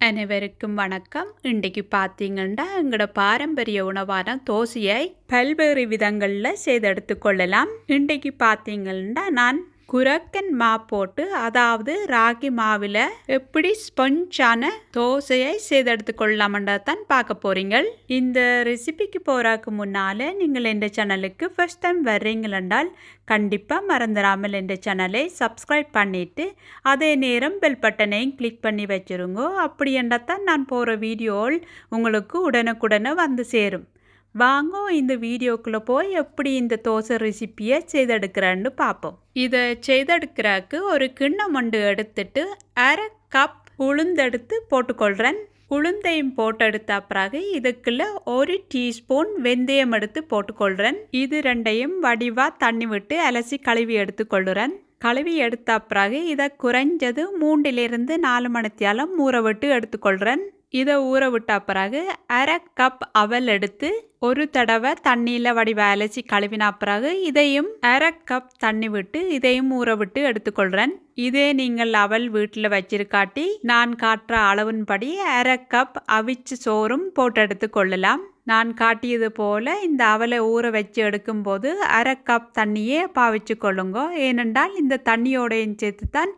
அனைவருக்கும் வணக்கம். இன்றைக்கு பார்த்தீங்கன்னா எங்களோட பாரம்பரிய உணவான தோசையை பல்வேறு விதங்களில் செய்தெடுத்து கொள்ளலாம். இன்றைக்கு பார்த்தீங்கன்னா நான் குரக்கன் மா போட்டு, அதாவது ராகி மாவில் எப்படி ஸ்பஞ்சான தோசையை செய்தெடுத்து கொள்ளலாம்ன்றதான் பார்க்க போறீங்கள். இந்த ரெசிபிக்கு போறதுக்கு முன்னால நீங்கள் இந்த சேனலுக்கு ஃபர்ஸ்ட் டைம் வர்றீங்களென்றால் கண்டிப்பாக மறந்துடாமல் இந்த சேனலை சப்ஸ்கிரைப் பண்ணிவிட்டு அதே நேரம் பெல் பட்டனையும் கிளிக் பண்ணி வச்சுருங்க. அப்படி என்றால் நான் போகிற வீடியோவில் உங்களுக்கு உடனுக்குடனே வந்து சேரும். வாங்க இந்த வீடியோக்குள்ளே போய் எப்படி இந்த தோசை ரெசிப்பியை செய்தெடுக்கிறேன்னு பார்ப்போம். இதை செய்தெடுக்கிறதுக்கு ஒரு கிண்ணம் ஒன்று எடுத்துட்டு அரை கப் உளுந்தெடுத்து போட்டுக்கொள்கிறேன். உளுந்தையும் போட்டெடுத்த பிறகு இதுக்குள்ள ஒரு டீஸ்பூன் வெந்தயம் எடுத்து போட்டுக்கொள்கிறேன். இது ரெண்டையும் வடிவாக தண்ணி விட்டு அலசி கழுவி எடுத்துக்கொள்கிறேன். கழுவி எடுத்த பிறகு இதை குறைஞ்சது 3 to 4 மணித்தியாலம் ஊற விட்டு எடுத்துக்கொள்கிறேன். இதை ஊற விட்ட பிறகு அரை கப் அவல் எடுத்து ஒரு தடவை தண்ணியில் வடிவ அலசி கழுவின பிறகு இதையும் அரை கப் தண்ணி விட்டு இதையும் ஊற விட்டு எடுத்துக்கொள்கிறேன். இதே நீங்கள் அவல் வீட்டில் வச்சிருக்காட்டி நான் காட்டுற அளவின்படி அரை கப் அவிச்சு சோறும் போட்டு எடுத்துக்கொள்ளலாம். நான் காட்டியது போல் இந்த அவலை ஊற வச்சு எடுக்கும்போது அரை கப் தண்ணியே பாவிச்சு கொள்ளுங்க. ஏனென்றால் இந்த தண்ணியோடையும் சேர்த்து தான்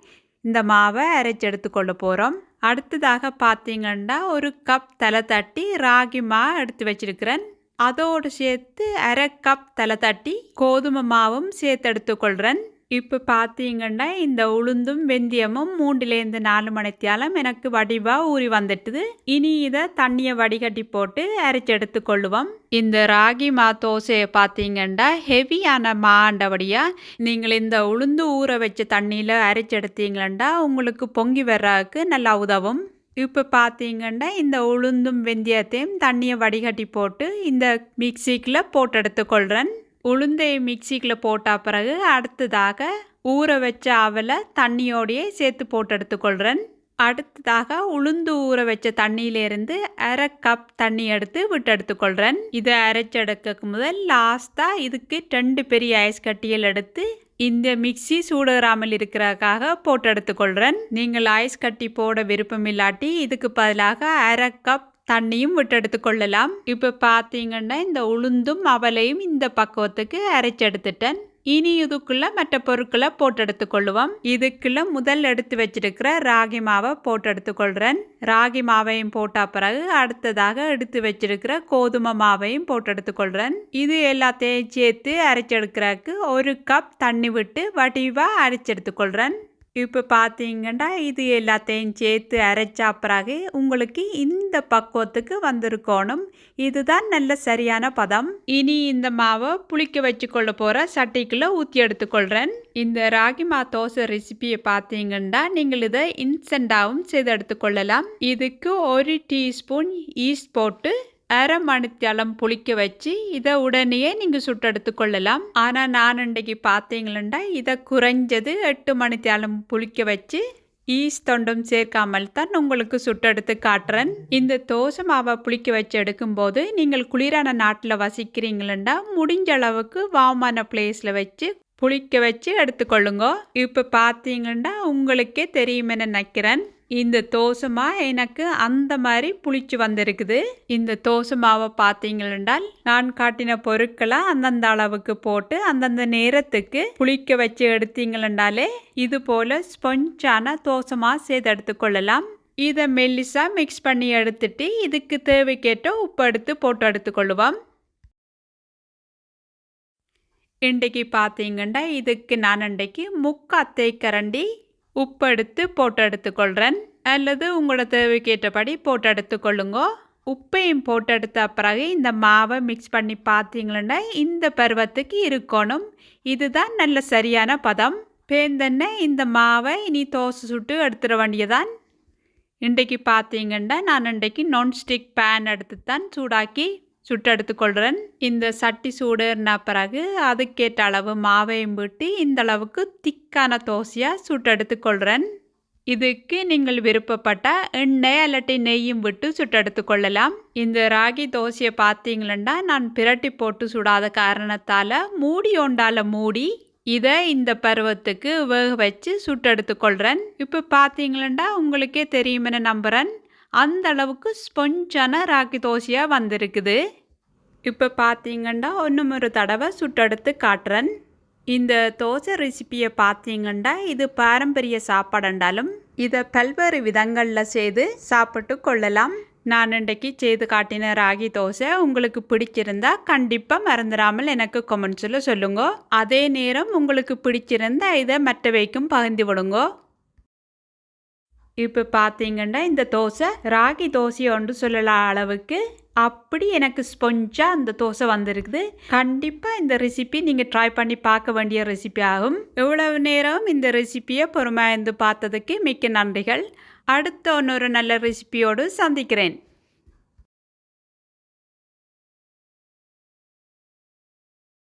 இந்த மாவை அரைச்சி எடுத்துக்கொள்ள போகிறோம். அடுத்ததாக பார்த்தீங்கன்னா ஒரு கப் தலை தட்டி ராகி மா எடுத்து வச்சிருக்கிறேன். அதோடு சேர்த்து அரை கப் தலை தட்டி கோதுமை மாவும் சேர்த்து எடுத்துக்கொள்கிறேன். இப்போ பார்த்தீங்கன்னா இந்த உளுந்தும் வெந்தயமும் 3 to 4 மணித்தியாலம் எனக்கு வடிவாக ஊறி வந்துட்டுது. இனி இதை தண்ணியை வடிகட்டி போட்டு அரைச்சி எடுத்துக்கொள்ளுவோம். இந்த ராகி மா தோசையை பார்த்தீங்கன்னா ஹெவியான மாண்டபடியாக நீங்கள் இந்த உளுந்து ஊற வச்ச தண்ணியில் அரைச்சி எடுத்தீங்களா உங்களுக்கு பொங்கி வர்றதுக்கு நல்லா உதவும். இப்போ பார்த்தீங்கன்னா இந்த உளுந்தும் வெந்தயத்தையும் தண்ணியை வடிகட்டி போட்டு இந்த மிக்சிக்குள்ளே போட்டு எடுத்துக்கொள்கிறேன். உளுந்தை மிக்சிக்குள்ளே போட்ட பிறகு அடுத்ததாக ஊற வச்ச அவலை தண்ணியோடையே சேர்த்து போட்டு எடுத்துக்கொள்கிறேன். அடுத்ததாக உளுந்து ஊற வச்ச தண்ணியிலேருந்து அரை கப் தண்ணி எடுத்து விட்டு எடுத்துக்கொள்கிறேன். இதை அரைச்செடுக்க முதல் லாஸ்ட்டாக இதுக்கு 2 பெரிய ஐஸ் கட்டிகள் எடுத்து இந்த மிக்சி சூடாமல் இருக்கிறதுக்காக போட்டு எடுத்துக்கொள்கிறேன். நீங்கள் ஐஸ் கட்டி போட விருப்பம் இல்லாட்டி இதுக்கு பதிலாக அரை கப் தண்ணியும் விட்டு எடுத்துக்கொள்ளலாம். இப்போ பார்த்தீங்கன்னா இந்த உளுந்தும் அவலையும் இந்த பக்குவத்துக்கு அரைச்சி எடுத்துட்டேன். இனி இதுக்குள்ள மற்ற பொருட்களை போட்டு எடுத்துக்கொள்ளுவோம். இதுக்குள்ள முதல் எடுத்து வச்சிருக்கிற ராகி மாவை போட்டு எடுத்துக்கொள்கிறேன். ராகி மாவையும் போட்ட பிறகு அடுத்ததாக எடுத்து வச்சிருக்கிற கோதுமை மாவையும் போட்டு எடுத்துக்கொள்கிறேன். இது எல்லாத்தையும் சேர்த்து அரைச்சி எடுக்கிறதுக்கு ஒரு கப் தண்ணி விட்டு வடிவாக அரைச்சி எடுத்துக்கொள்கிறேன். இப்போ பார்த்தீங்கன்னா இது எல்லாத்தையும் சேர்த்து அரைச்சா பிறகு உங்களுக்கு இந்த பக்குவத்துக்கு வந்திருக்கணும். இதுதான் நல்ல சரியான பதம். இனி இந்த மாவை புளிக்க வச்சு கொள்ள போகிற சட்டிக்குள்ளே ஊற்றி எடுத்துக்கொள்கிறேன். இந்த ராகி மா தோசை ரெசிபியை பார்த்தீங்கன்னா நீங்கள் இதை இன்ஸ்டண்ட்டாகவும் செய்து எடுத்துக்கொள்ளலாம். இதுக்கு ஒரு டீஸ்பூன் ஈஸ்ட் போட்டு அரை மணித்தியாலம் புளிக்க வச்சு இதை உடனே நீங்கள் சுட்டு எடுத்துக்கொள்ளலாம். ஆனால் நான் இன்றைக்கு பார்த்தீங்களா இதை குறைஞ்சது 8 மணித்தியாலம் புளிக்க வச்சு ஈஸ்ட் தொண்டும் சேர்க்காமல் தான் உங்களுக்கு சுட்டு எடுத்து காட்டுறேன். இந்த தோசை மாவை புளிக்க வச்சு எடுக்கும்போது நீங்கள் குளிரான நாட்டில் வசிக்கிறீங்களா முடிஞ்ச அளவுக்கு வார்மான பிளேஸில் வச்சு புளிக்க வச்சு எடுத்துக்கொள்ளுங்க. இப்போ பார்த்தீங்கன்னா உங்களுக்கே தெரியுமென்னு நினைக்கிறேன். இந்த தோசை மாவு எனக்கு அந்த மாதிரி புளிச்சு வந்திருக்குது. இந்த தோசை மாவை பார்த்தீங்களென்றால் நான் காட்டின பொருட்களை அந்தந்த அளவுக்கு போட்டு அந்தந்த நேரத்துக்கு புளிக்க வச்சு எடுத்தீங்களென்றாலே இது போல் ஸ்பஞ்சான தோசை மாவு செய்து எடுத்துக்கொள்ளலாம். இதை மெல்லிசாக மிக்ஸ் பண்ணி எடுத்துட்டு இதுக்கு தேவைக்கேற்ற உப்பு எடுத்து போட்டு எடுத்துக்கொள்ளுவோம். இன்றைக்கு பார்த்தீங்கன்னா இதுக்கு நான் இன்றைக்கு 3/4 தேக்கரண்டி உப்பு எடுத்து போட்டு எடுத்துக்கொள்கிறேன். அல்லது உங்களோட தேவைக்கேற்றபடி போட்டு எடுத்துக்கொள்ளுங்க. உப்பையும் போட்டு எடுத்த பிறகு இந்த மாவை மிக்ஸ் பண்ணி பார்த்தீங்களா இந்த பருவத்துக்கு இருக்கணும். இதுதான் நல்ல சரியான பதம். பேந்தன்ன இந்த மாவை இனி தோசை சுட்டு எடுத்துட வேண்டியதான். இன்றைக்கு பார்த்தீங்கன்னா நான் இன்றைக்கு நான்ஸ்டிக் பேன் எடுத்து தான் சூடாக்கி சுட்டு எடுத்துக்கொள்கிறேன். இந்த சட்டி சூடுன பிறகு அதுக்கேற்ற அளவு மாவையும் விட்டு இந்த அளவுக்கு திக்கான தோசையாக சுட்டு எடுத்துக்கொள்கிறேன். இதுக்கு நீங்கள் விருப்பப்பட்ட எண்ணெய் அல்லட்டி நெய்யும் விட்டு சுட்டு எடுத்துக்கொள்ளலாம். இந்த ராகி தோசையை பார்த்தீங்களா நான் பிரட்டி போட்டு சுடாத காரணத்தால் மூடி ஒண்டால் மூடி இதை இந்த பருவத்துக்கு வேக வச்சு சுட்டு எடுத்துக்கொள்கிறேன். இப்போ பார்த்தீங்களா உங்களுக்கே தெரியுமென்னு நம்புகிறேன். அந்த அளவுக்கு ஸ்பொஞ்சான ராகி தோசையாக வந்திருக்குது. இப்போ பார்த்தீங்கன்னா ஒரு தடவை சுட்டெடுத்து காட்டுறேன். இந்த தோசை ரெசிப்பியை பார்த்தீங்கன்னா இது பாரம்பரிய சாப்பாடுண்டாலும் இதை பல்வேறு விதங்களில் செய்து சாப்பிட்டு கொள்ளலாம். நான் இன்றைக்கு செய்து காட்டின ராகி தோசை உங்களுக்கு பிடிச்சிருந்தா கண்டிப்பாக மறந்துடாமல் எனக்கு கமெண்ட்ஸில் சொல்லுங்க. அதே நேரம் உங்களுக்கு பிடிச்சிருந்தா இதை மற்றவைக்கும் பகிர்ந்து விடுங்க. இப்போ பார்த்தீங்கன்னா இந்த தோசை ராகி தோசை ஒன்று சொல்லலாம் அளவுக்கு அப்படி எனக்கு ஸ்பொஞ்சாக அந்த தோசை வந்திருக்குது. கண்டிப்பாக இந்த ரெசிபி நீங்கள் ட்ரை பண்ணி பார்க்க வேண்டிய ரெசிபி ஆகும். எவ்வளவு நேரம் இந்த ரெசிபியை பொறுமையாக இருந்து பார்த்ததுக்கு மிக்க நன்றிகள். அடுத்த இன்னொரு நல்ல ரெசிபியோடு சந்திக்கிறேன்.